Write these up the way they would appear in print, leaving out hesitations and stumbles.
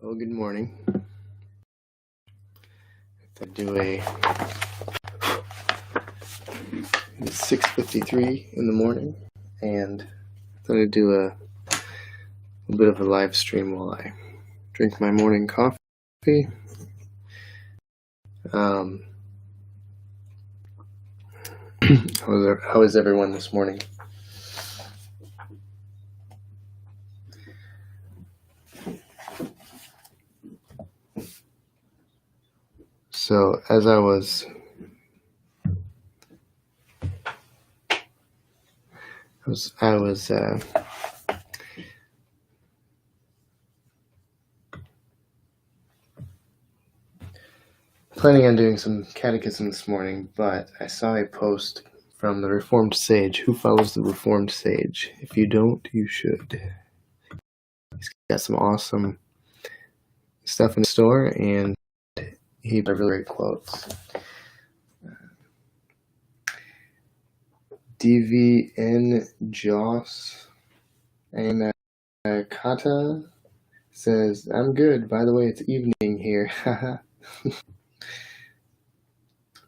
Well, good morning. I do it's 6:53 in the morning, and I thought I'd do a bit of a live stream while I drink my morning coffee. How is everyone this morning? So, as I was planning on doing some catechism this morning, but I saw a post from the Reformed Sage. Who follows the Reformed Sage? If you don't, you should. He's got some awesome stuff in the store, and he has really great quotes. DVN Joss and Kata says, "I'm good. By the way, it's evening here."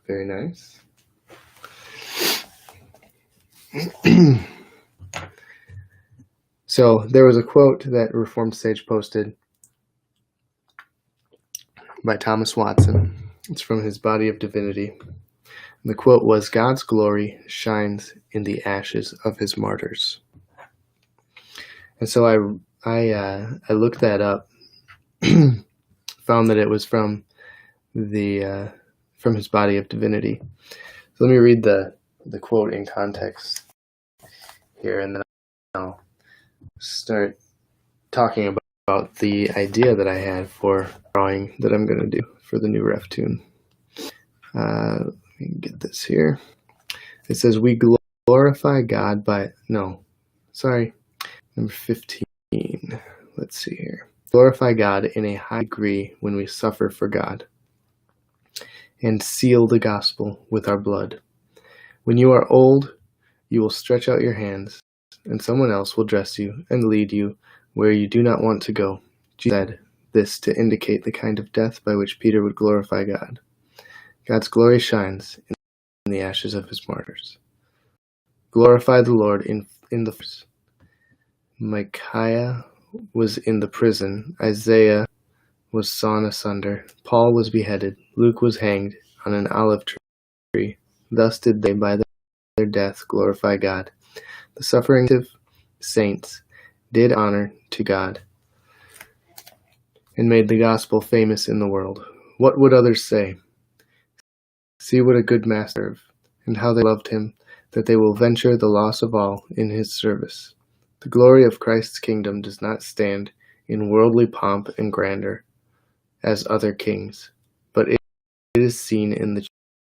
Very nice. So there was a quote that Reformed Sage posted by Thomas Watson. It's from his Body of Divinity. And the quote was, "God's glory shines in the ashes of his martyrs." And so I looked that up, found that it was from his Body of Divinity. So let me read the quote in context here, and then I'll start talking about the idea that I had for drawing that I'm going to do for the new ref tune. Let me get this here. It says, "We glorify God by..." No, sorry. Number 15. Let's see here. "Glorify God in a high degree when we suffer for God, and seal the gospel with our blood. When you are old, you will stretch out your hands, and someone else will dress you and lead you where you do not want to go." Jesus said this to indicate the kind of death by which Peter would glorify God. God's glory shines in the ashes of his martyrs. Glorify the Lord in the first. Micaiah was in the prison. Isaiah was sawn asunder. Paul was beheaded. Luke was hanged on an olive tree. Thus did they by their death glorify God. The suffering saints did honor to God and made the gospel famous in the world. What would others say? See what a good master, and how they loved him, that they will venture the loss of all in his service. The glory of Christ's kingdom does not stand in worldly pomp and grandeur as other kings, but it is seen in the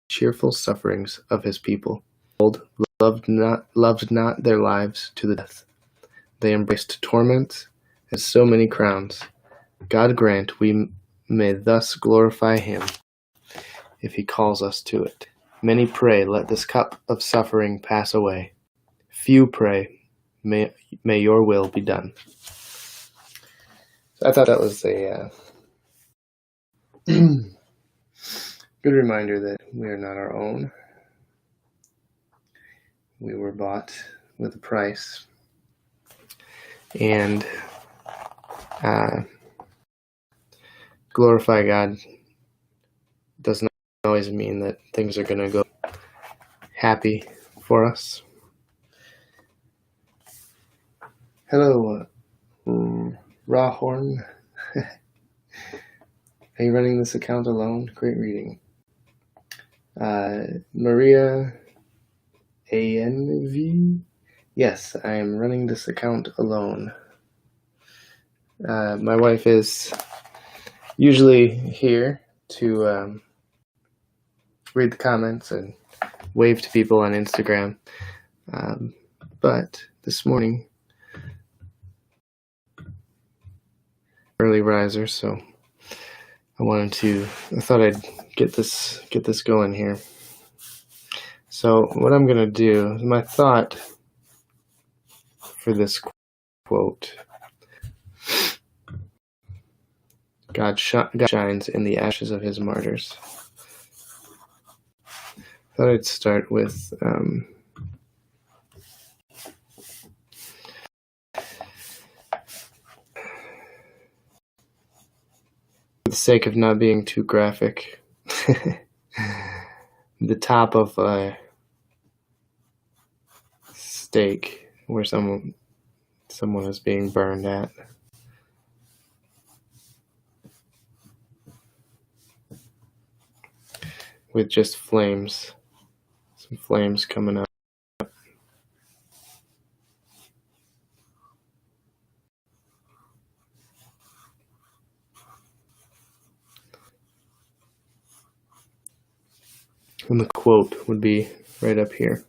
cheerful sufferings of his people. Loved not their lives to the death. They embraced torments as so many crowns. God grant we may thus glorify him if he calls us to it. Many pray, let this cup of suffering pass away. Few pray, may your will be done. So I thought that was a good reminder that we are not our own. We were bought with a price. And glorify God does not always mean that things are going to go happy for us. Hello, Rawhorn. Are you running this account alone? Great reading. Maria ANV. Yes, I am running this account alone. My wife is usually here to read the comments and wave to people on Instagram. But this morning, early riser, so I thought I'd get this going here. So what I'm going to do, my thought for this quote God shines in the ashes of his martyrs. I thought I'd start with for the sake of not being too graphic, the top of a stake where someone is being burned at. With just flames, some flames coming up. And the quote would be right up here.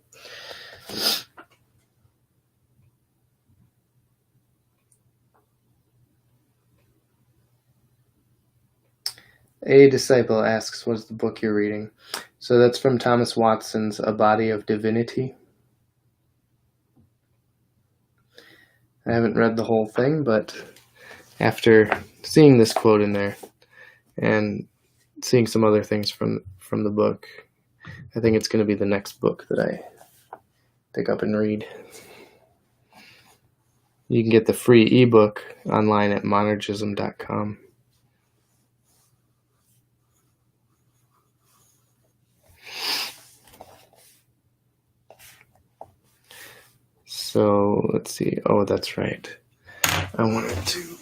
A disciple asks, "What's the book you're reading?" So that's from Thomas Watson's A Body of Divinity. I haven't read the whole thing, but after seeing this quote in there and seeing some other things from the book, I think it's going to be the next book that I pick up and read. You can get the free ebook online at monergism.com. So let's see. Oh, that's right. I wanted to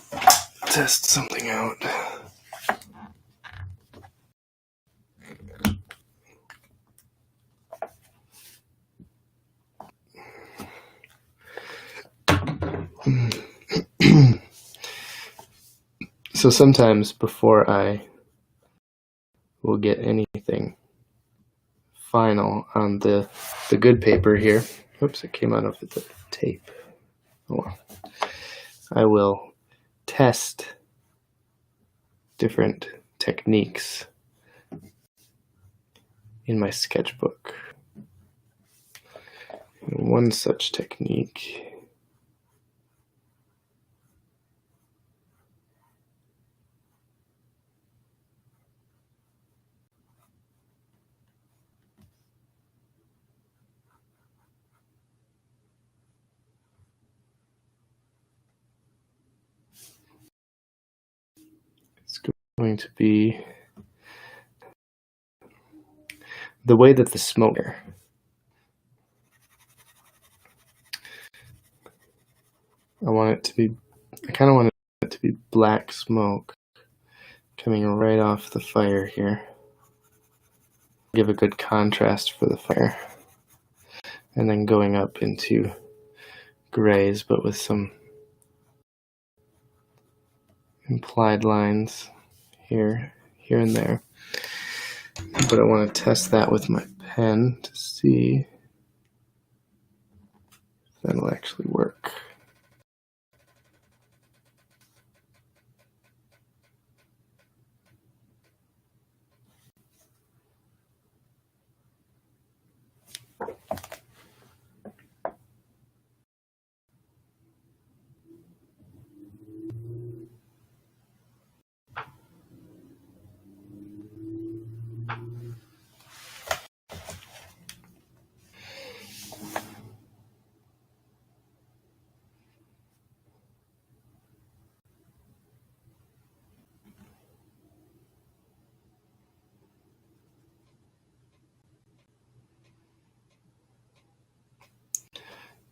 test something out. So sometimes before I will get anything final on the good paper here, oops, it came out of the tape. Oh well. I will test different techniques in my sketchbook. And one such technique is going to be the way that the smoke. I kind of want it to be black smoke coming right off the fire here. Give a good contrast for the fire. And then going up into grays, but with some implied lines here and there. But I want to test that with my pen to see if that'll actually work.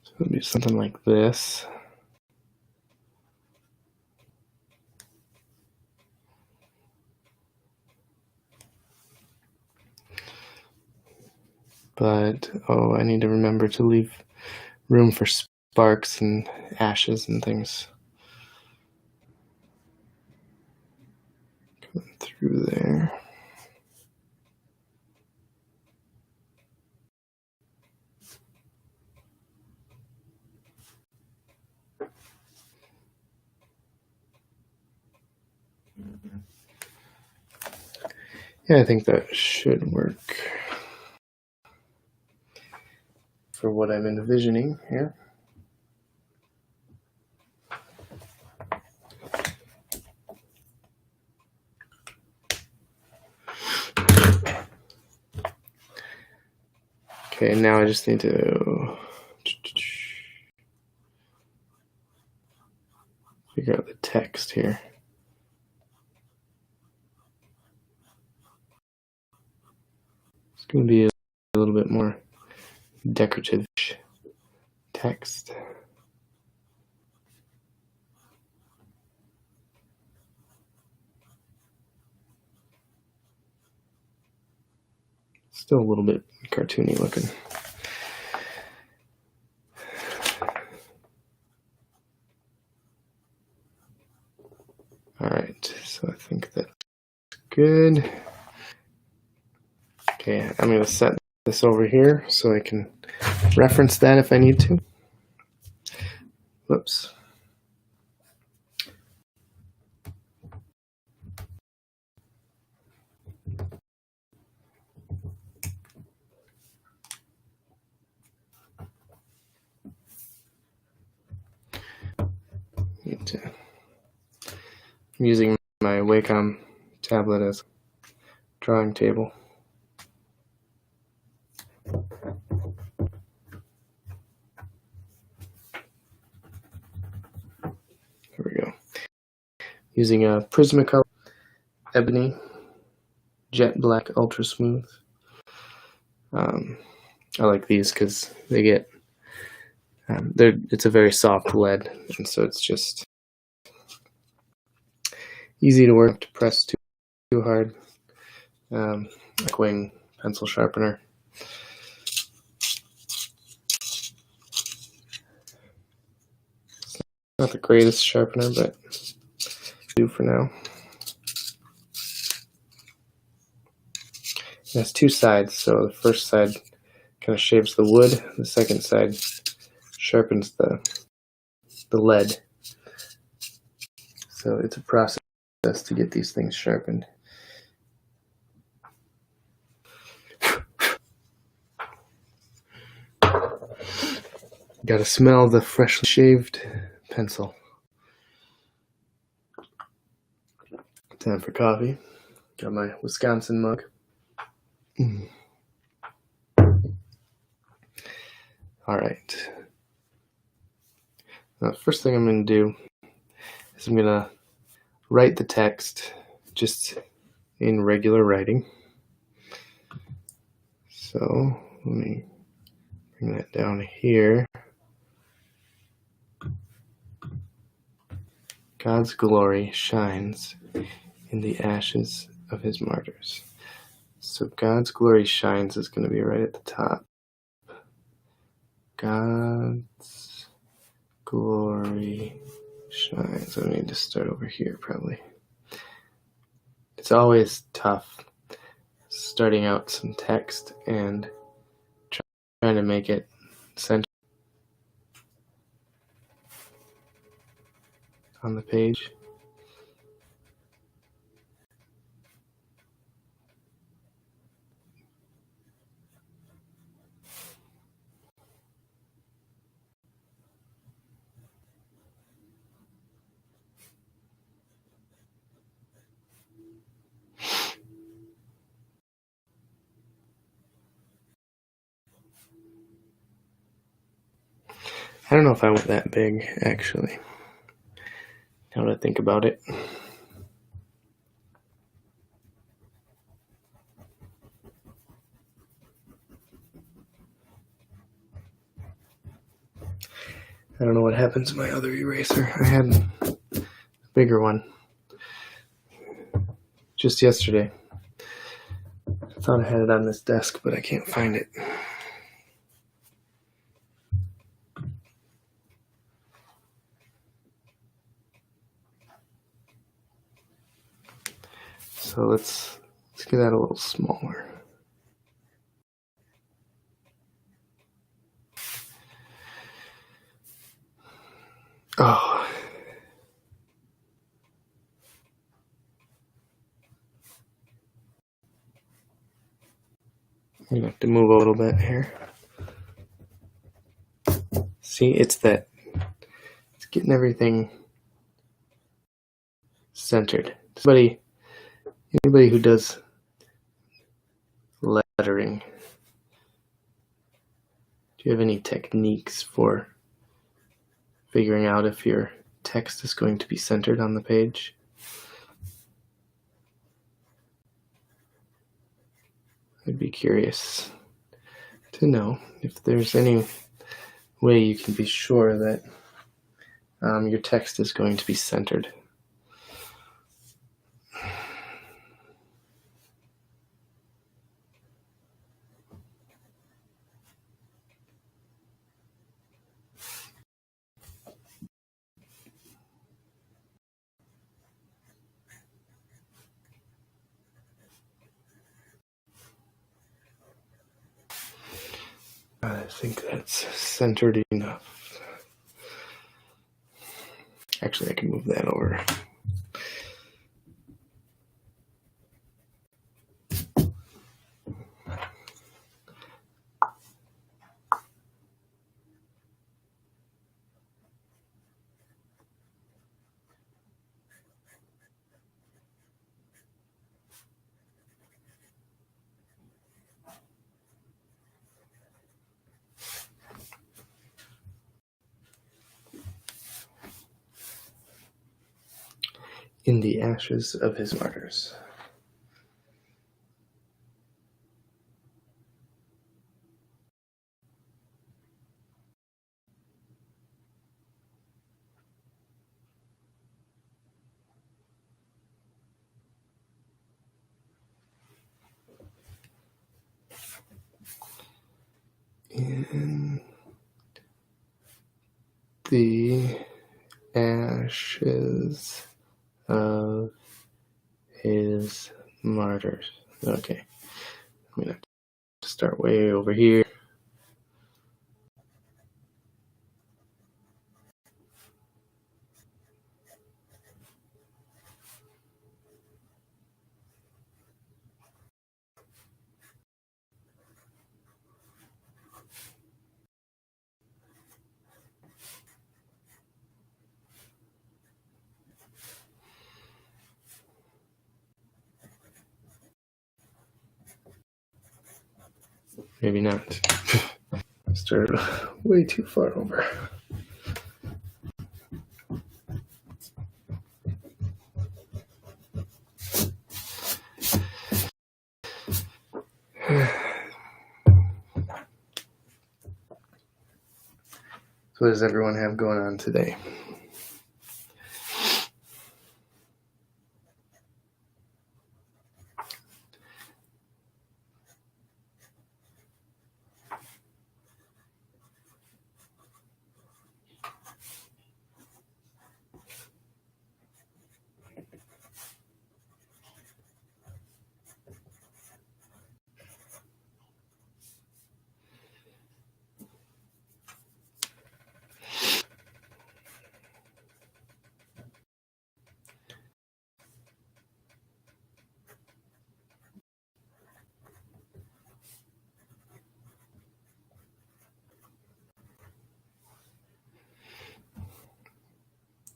So it'll be something like this. But, I need to remember to leave room for sparks and ashes and things coming through there. Yeah, I think that should work for what I'm envisioning here. Okay, now I just need to figure out the text here. It's going to be a little bit more decorative text. Still a little bit cartoony looking. Alright, so I think that's good. Okay, I'm going to set this over here so I can reference that if I need to. Whoops. I'm using my Wacom tablet as a drawing table. Here we go. Using a Prismacolor Ebony Jet Black Ultra Smooth. I like these because they get it's a very soft lead, and so it's just easy to work, to press too hard. Like wing pencil sharpener. Not the greatest sharpener, but do for now. It has two sides, so the first side kind of shapes the wood, the second side sharpens the lead. So it's a process to get these things sharpened. Gotta smell the freshly shaved pencil. Time for coffee. Got my Wisconsin mug. Alright. Now, the first thing I'm going to do is I'm going to write the text just in regular writing. So let me bring that down here. God's glory shines in the ashes of his martyrs. So God's glory shines is going to be right at the top. God's glory shines. I need to start over here probably. It's always tough starting out some text and trying to make it centered on the page. I don't know if I went that big, actually. Now that I think about it. I don't know what happened to my other eraser. I had a bigger one just yesterday. I thought I had it on this desk, but I can't find it. So let's get that a little smaller. Oh. I'm going to have to move a little bit here. See, it's getting everything centered. Anybody who does lettering you have any techniques for figuring out if your text is going to be centered on the page. I'd be curious to know if there's any way you can be sure that your text is going to be centered. I think that's centered enough. Actually, I can move that over. In the ashes of his martyrs. In the ashes of his martyrs. Okay. I'm going to start way over here. Maybe not. Started way too far over. So what does everyone have going on today?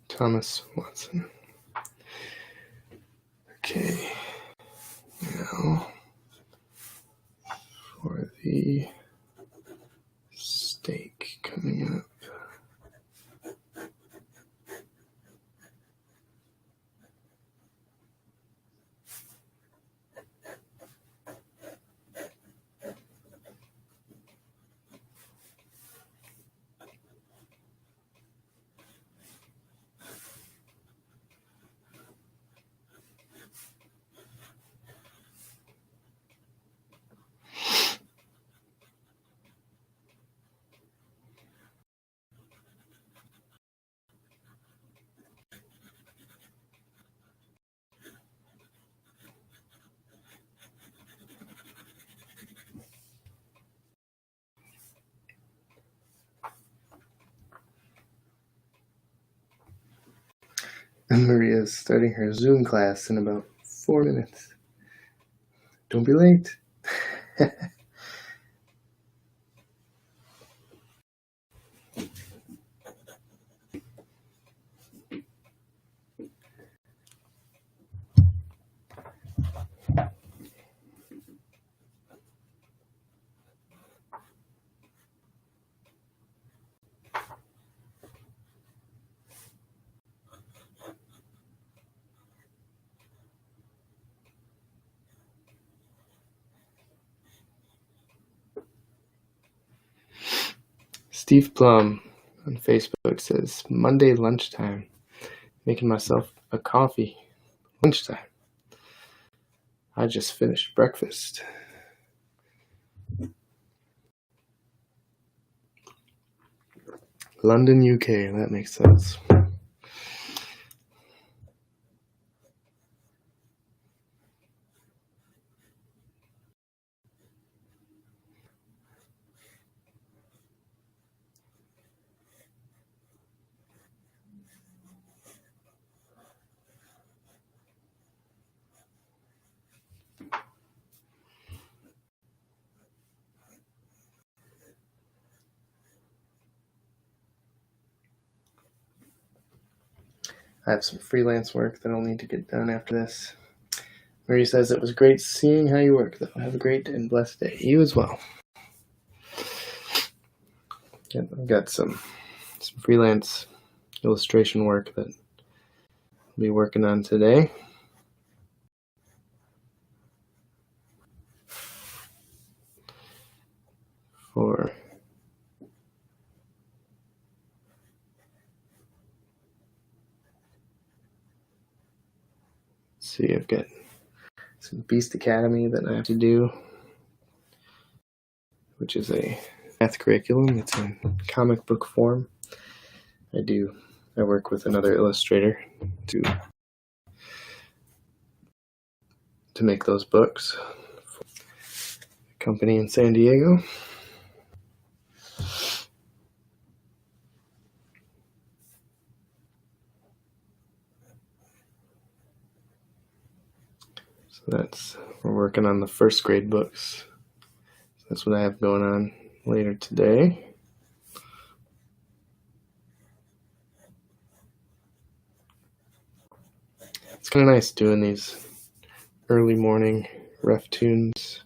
Thomas Watson. Okay, now for the steak coming up. And Maria's starting her Zoom class in about 4 minutes. Don't be late. Steve Plum on Facebook says, Monday lunchtime, making myself a coffee. Lunchtime. I just finished breakfast. London, UK, that makes sense. I have some freelance work that I'll need to get done after this. Mary says, it was great seeing how you work, though. Have a great and blessed day. You as well. Yep, I've got some freelance illustration work that I'll be working on today. Let's see, I've got some Beast Academy that I have to do, which is a math curriculum. It's in comic book form. I work with another illustrator to make those books for a company in San Diego. So we're working on the first grade books. So that's what I have going on later today. It's kind of nice doing these early morning rough Toons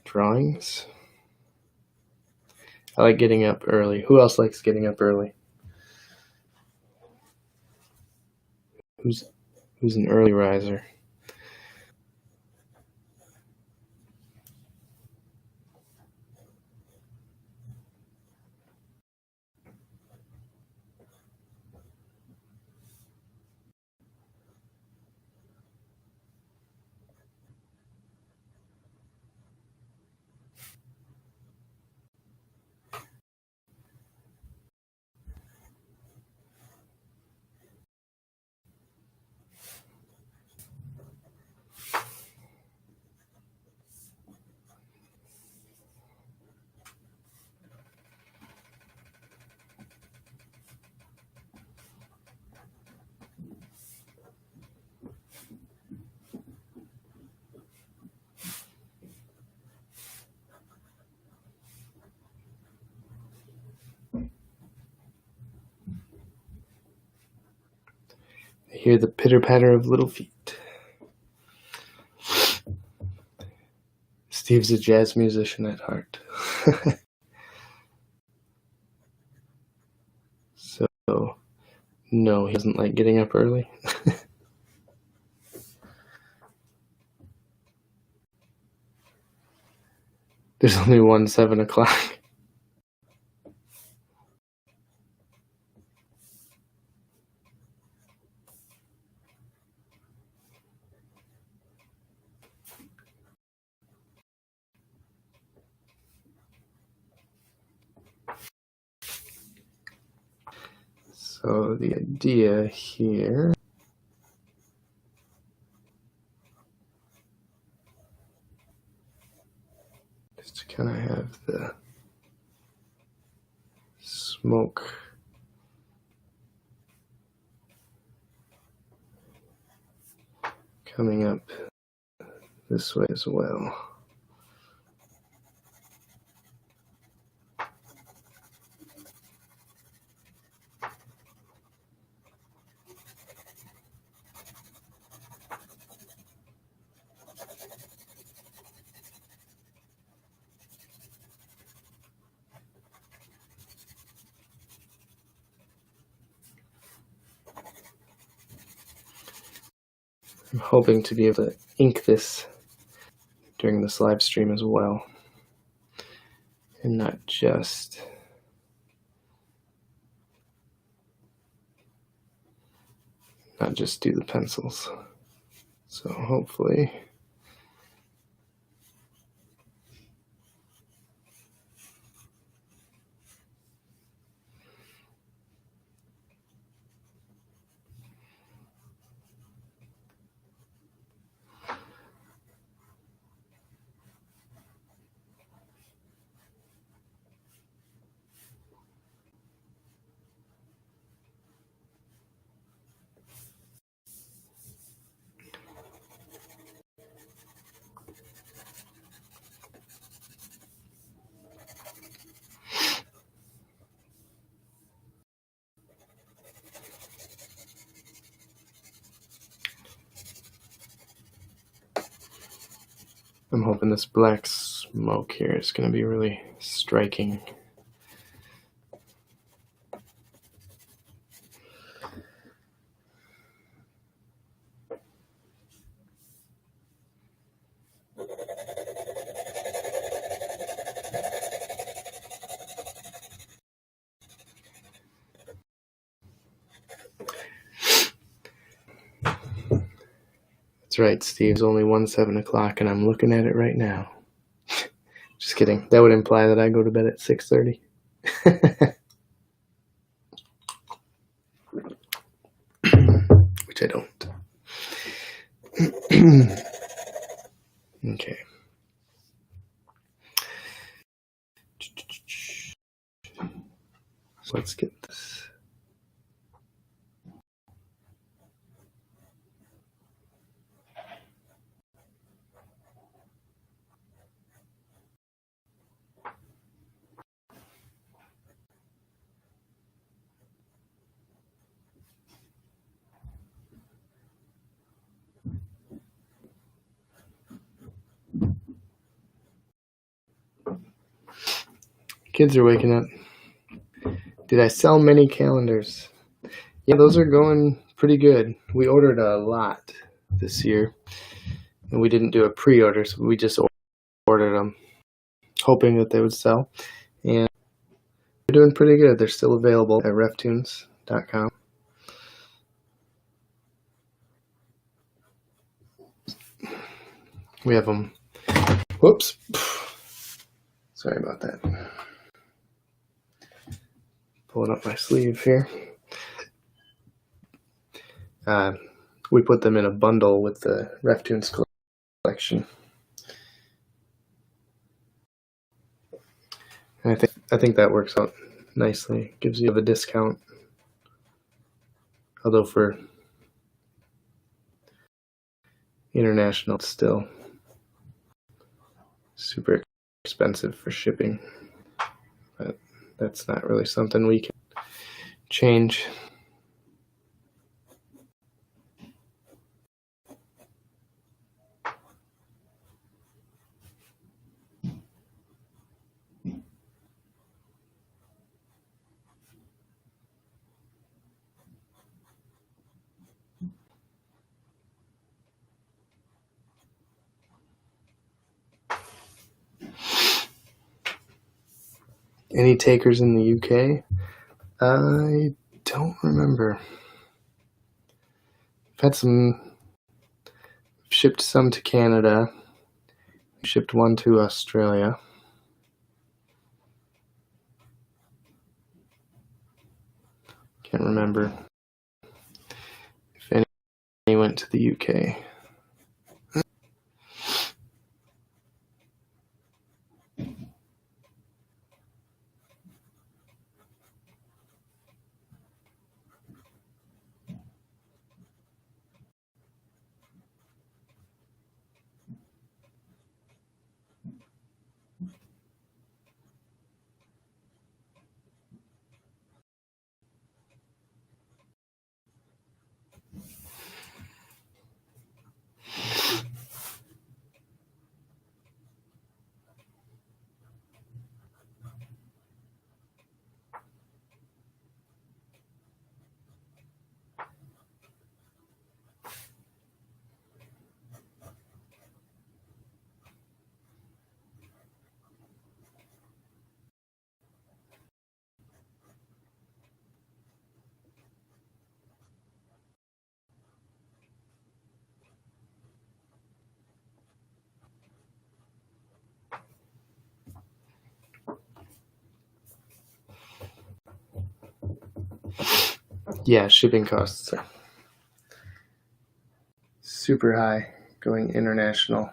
drawings. I like getting up early. Who else likes getting up early? Who's an early riser? I hear the pitter-patter of little feet. Steve's a jazz musician at heart. So, no, he doesn't like getting up early. There's only one 7 o'clock. So the idea here is to kind of have the smoke coming up this way as well. I'm hoping to be able to ink this during this live stream as well, and not just not just do the pencils. So hopefully I'm hoping this black smoke here is going to be really striking. That's right, Steve's only 7 o'clock, and I'm looking at it right now. Just kidding. That would imply that I go to bed at 6:30. Which I don't. Okay. So let's get this. Kids are waking up. Did I sell many calendars? Yeah, those are going pretty good. We ordered a lot this year, and we didn't do a pre-order, so we just ordered them, hoping that they would sell. And they're doing pretty good. They're still available at reftoons.com. We have them. Whoops. Sorry about that. Pulling up my sleeve here. We put them in a bundle with the RefToons collection. And I think that works out nicely. Gives you a discount. Although for international, it's still super expensive for shipping. But that's not really something we can change. Any takers in the UK? I don't remember. I've shipped some to Canada. Shipped one to Australia. Can't remember if any went to the UK. Yeah, shipping costs are super high going international.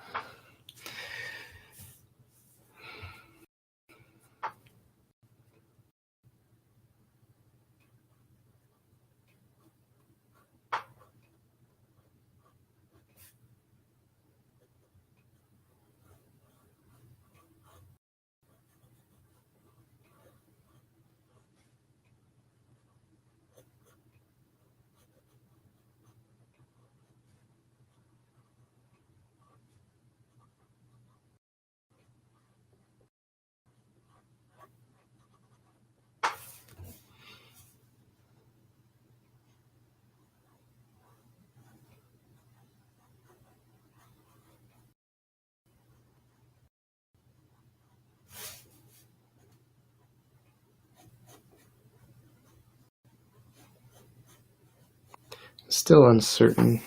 Still uncertain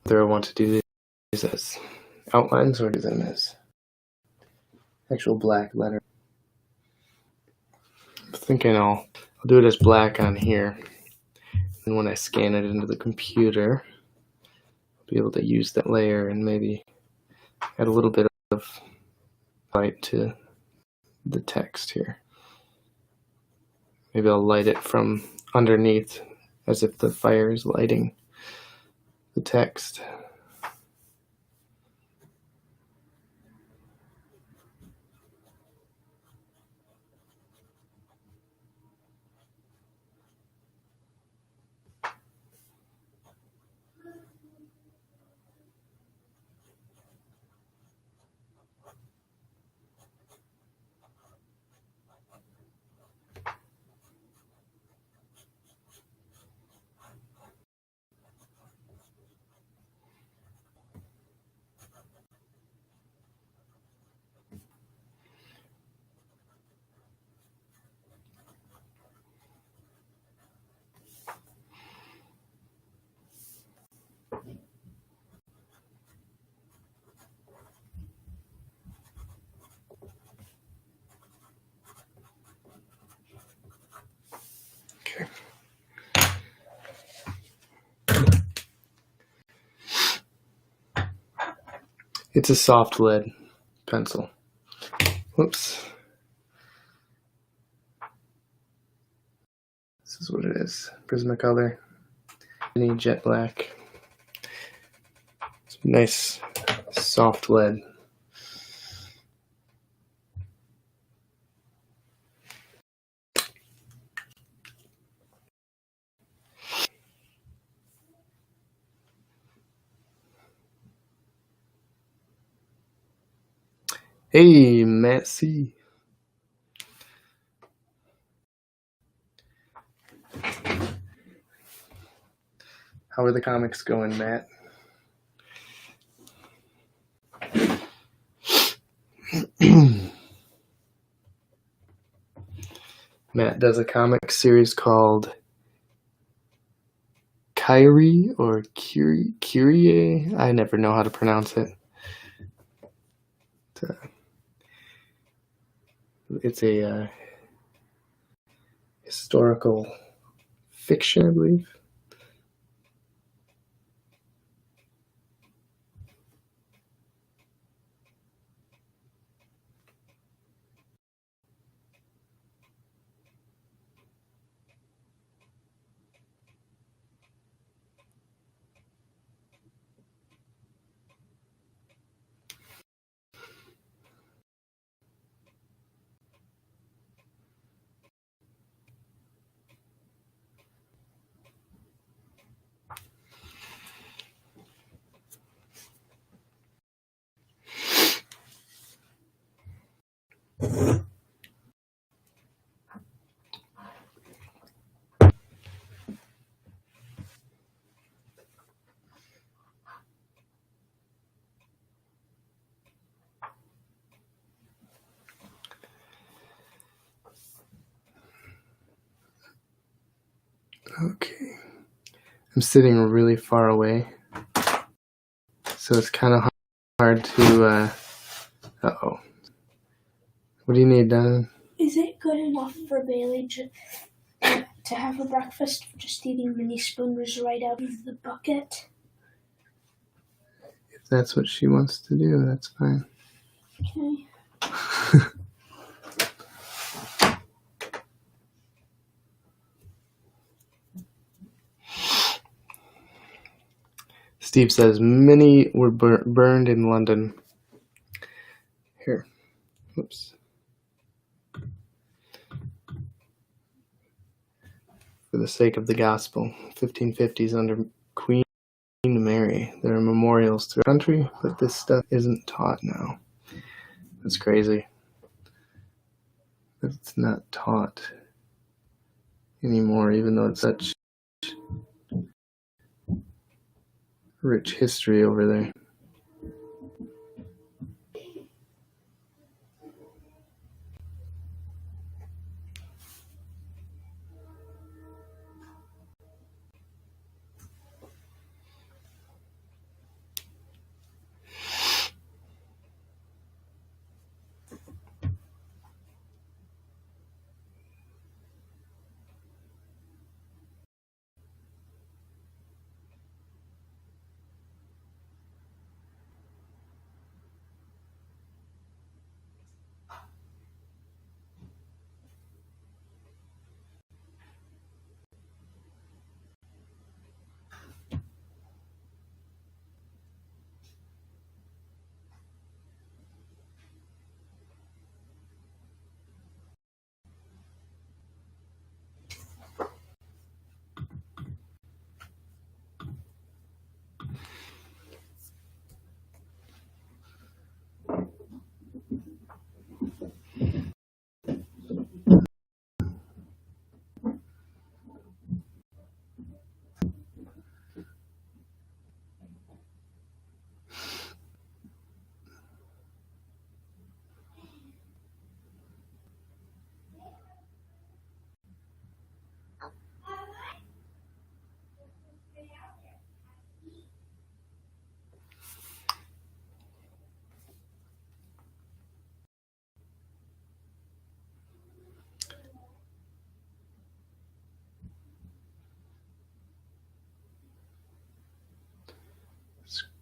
whether I want to do these as outlines or do them as actual black letter. I'm thinking I'll do it as black on here, and when I scan it into the computer, I'll be able to use that layer and maybe add a little bit of light to the text here. Maybe I'll light it from underneath as if the fire is lighting the text. Okay. It's a soft lead pencil. Whoops. This is what it is. Prismacolor. Any jet black. It's nice soft lead. Hey, Matt C. How are the comics going, Matt? Matt does a comic series called Kyrie or Kyrie. I never know how to pronounce it. It's a historical fiction, I believe. Okay. I'm sitting really far away, so it's kind of hard to, uh-oh. What do you need, Don? Is it good enough for Bailey to to have a breakfast of just eating mini spooners right out of the bucket. If that's what she wants to do, that's fine. Okay. Steve says, many were burned in London. Here. Oops. For the sake of the gospel. 1550s under Queen Mary. There are memorials throughout the country, but this stuff isn't taught now. That's crazy. But it's not taught anymore, even though it's such rich history over there.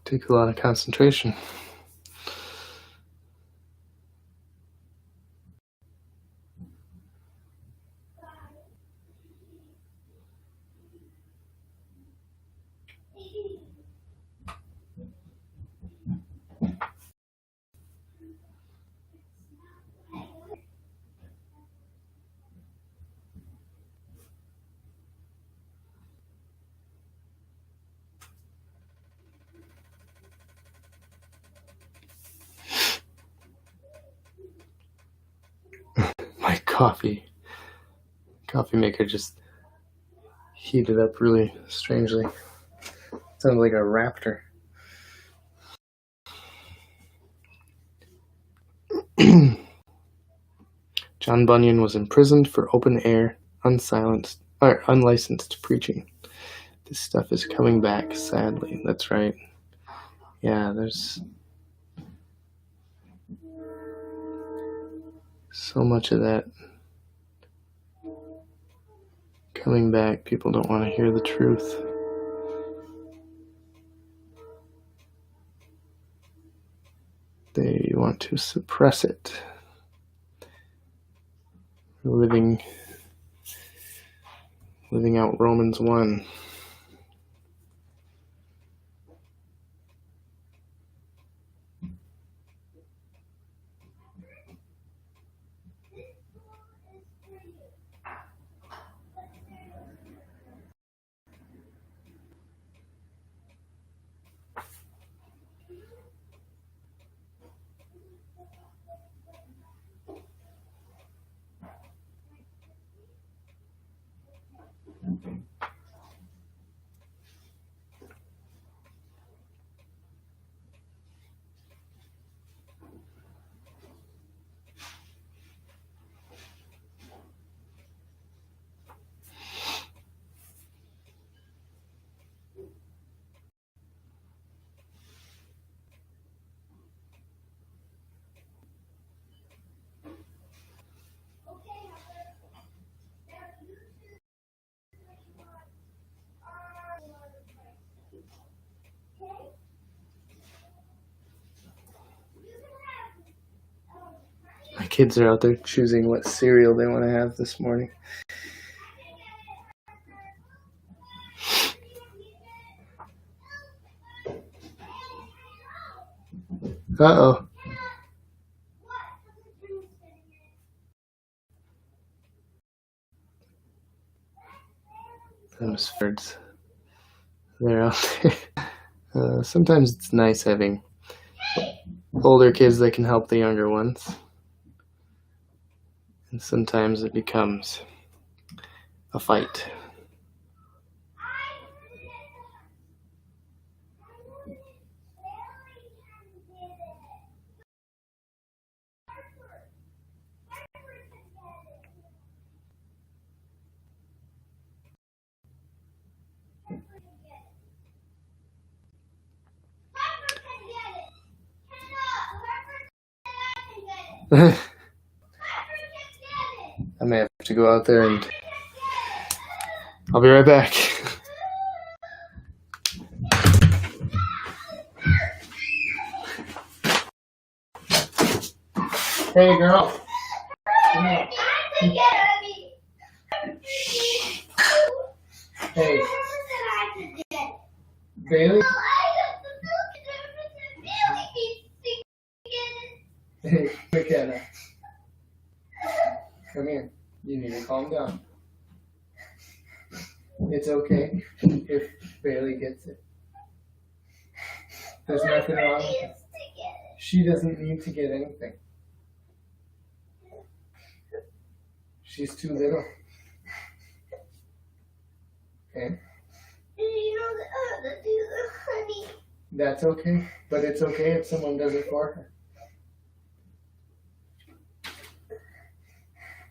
Takes a lot of concentration. My coffee maker just heated up really strangely. Sounds like a raptor. John Bunyan was imprisoned for open-air, unlicensed preaching. This stuff is coming back, sadly. That's right. Yeah, there's so much of that coming back. People don't want to hear the truth. They want to suppress it. Living out Romans 1. kids are out there choosing what cereal they want to have this morning. Uh-oh. Those birds. They're out there. Sometimes it's nice having older kids that can help the younger ones. And sometimes it becomes a fight. I may have to go out there and I'll be right back. Hey, girl. Come here. Hey. Bailey? Hey, McKenna. Come here. You need to calm down. It's okay if Bailey gets it. There's nothing wrong with it. She doesn't need to get anything. She's too little. Okay? You don't have to do the honey. That's okay. But it's okay if someone does it for her.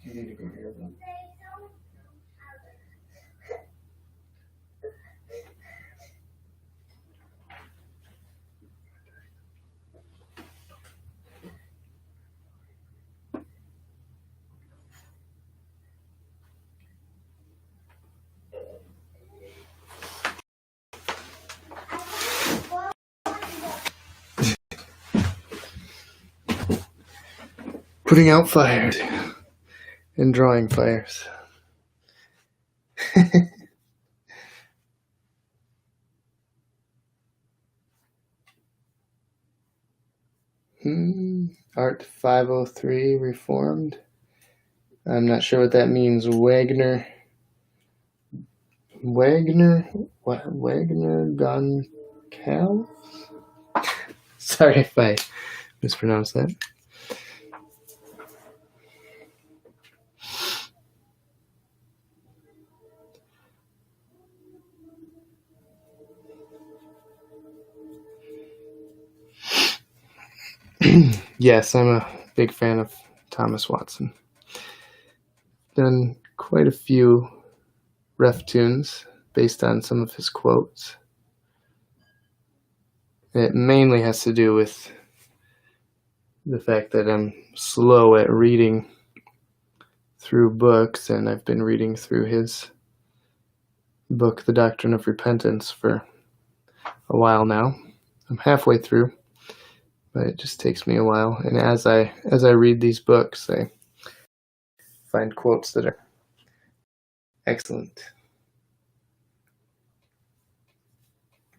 You need to go here then. Putting out fires and drawing fires. Art 503 Reformed. I'm not sure what that means. Wagner What? Wagner Goncalves? Sorry if I mispronounced that. Yes, I'm a big fan of Thomas Watson. Done quite a few ref tunes based on some of his quotes. It mainly has to do with the fact that I'm slow at reading through books, and I've been reading through his book, The Doctrine of Repentance, for a while now. I'm halfway through, but it just takes me a while. And as I read these books, I find quotes that are excellent.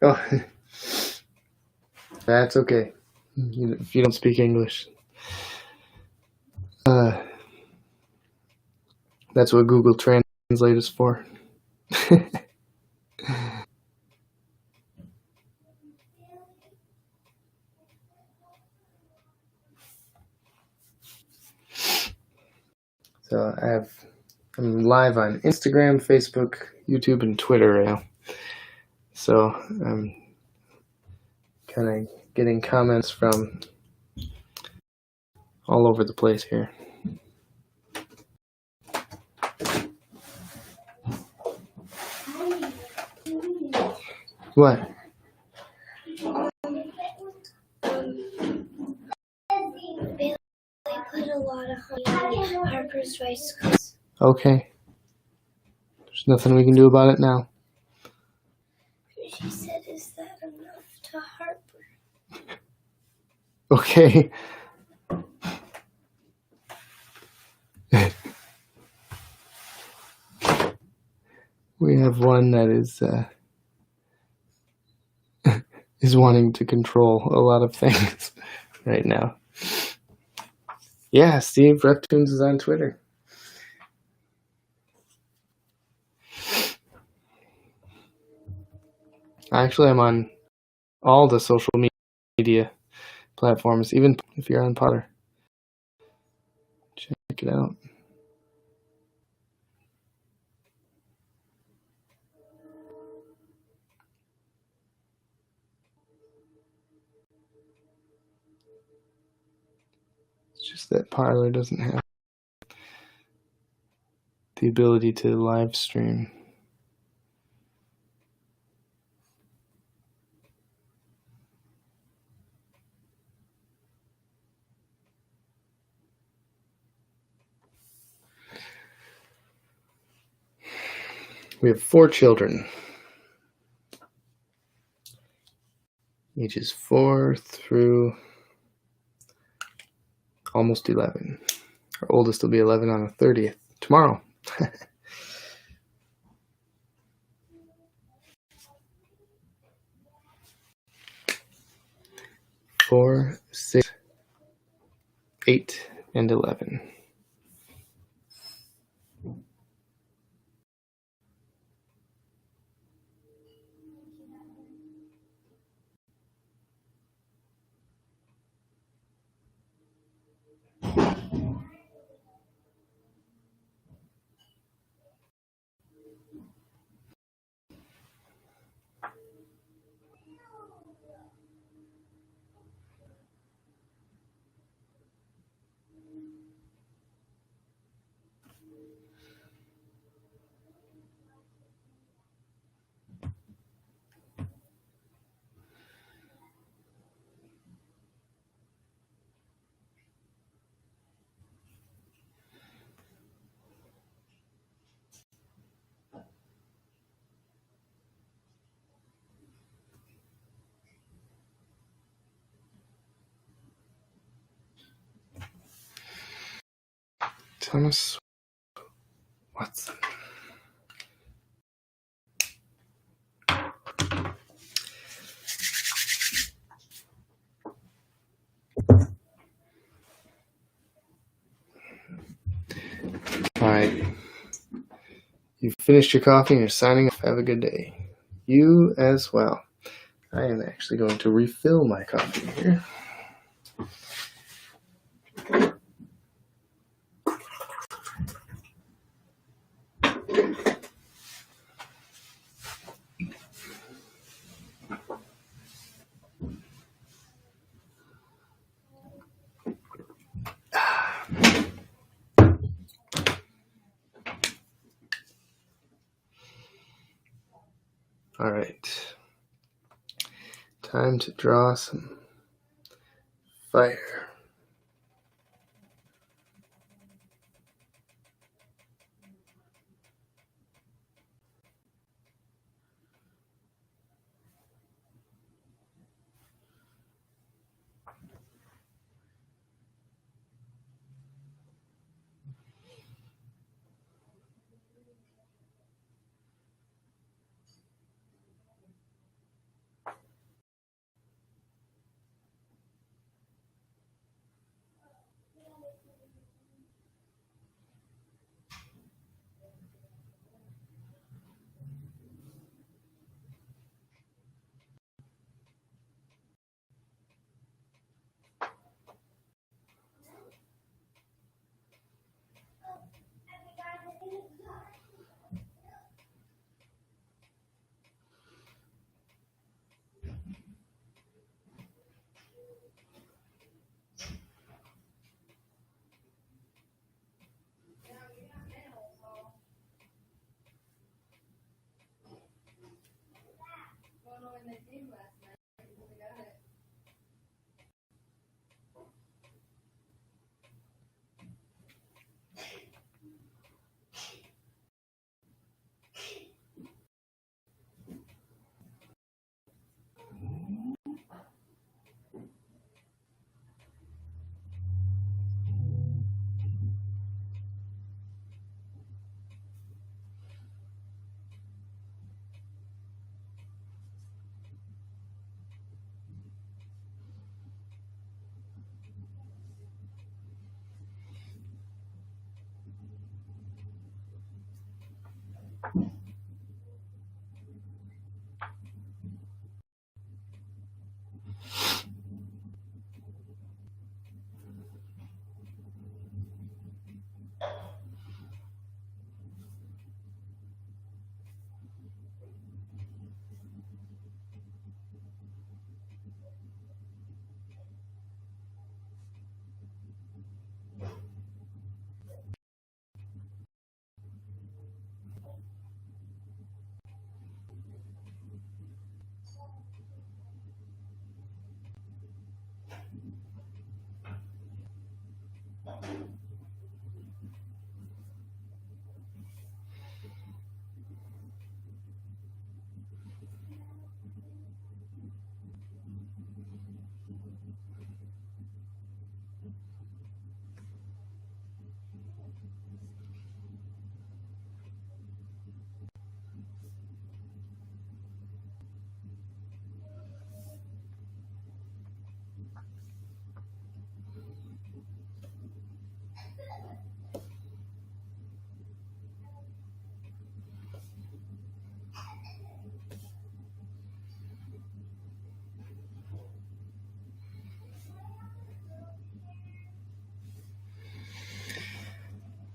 Oh, that's okay. If you don't speak English. That's what Google Translate is for. So I'm live on Instagram, Facebook, YouTube, and Twitter right now. So I'm kind of getting comments from all over the place here. What? Bailey put a lot of honey on Harper's rice cookies. Okay. There's nothing we can do about it now. She said, "Is that enough to Harper?" Okay. We have one that is wanting to control a lot of things right now. Yeah, Steve, Rep Toons is on Twitter. Actually, I'm on all the social media platforms, even if you're on Potter. Check it out. It's just that Parler doesn't have the ability to live stream. We have 4 children, ages 4 through almost 11. Our oldest will be 11 on the 30th, tomorrow. 4, 6, 8, and 11. Thomas Watson. All right. You've finished your coffee and you're signing off. Have a good day. You as well. I am actually going to refill my coffee here. All right. Time to draw some fire.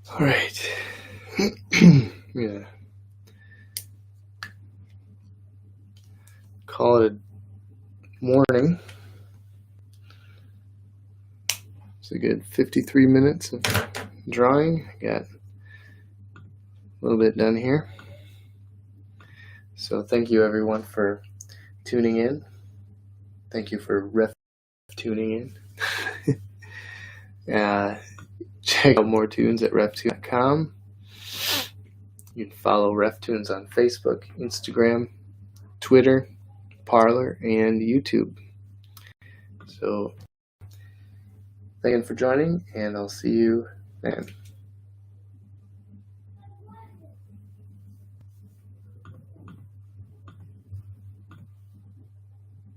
All right. Yeah. Call it a morning. It's a good 53 minutes of drawing. I got a little bit done here. So thank you everyone for tuning in. Thank you for tuning in. Check out more tunes at reftoons.com. You can follow RefTunes on Facebook, Instagram, Twitter, Parler, and YouTube. So thank you for joining, and I'll see you then.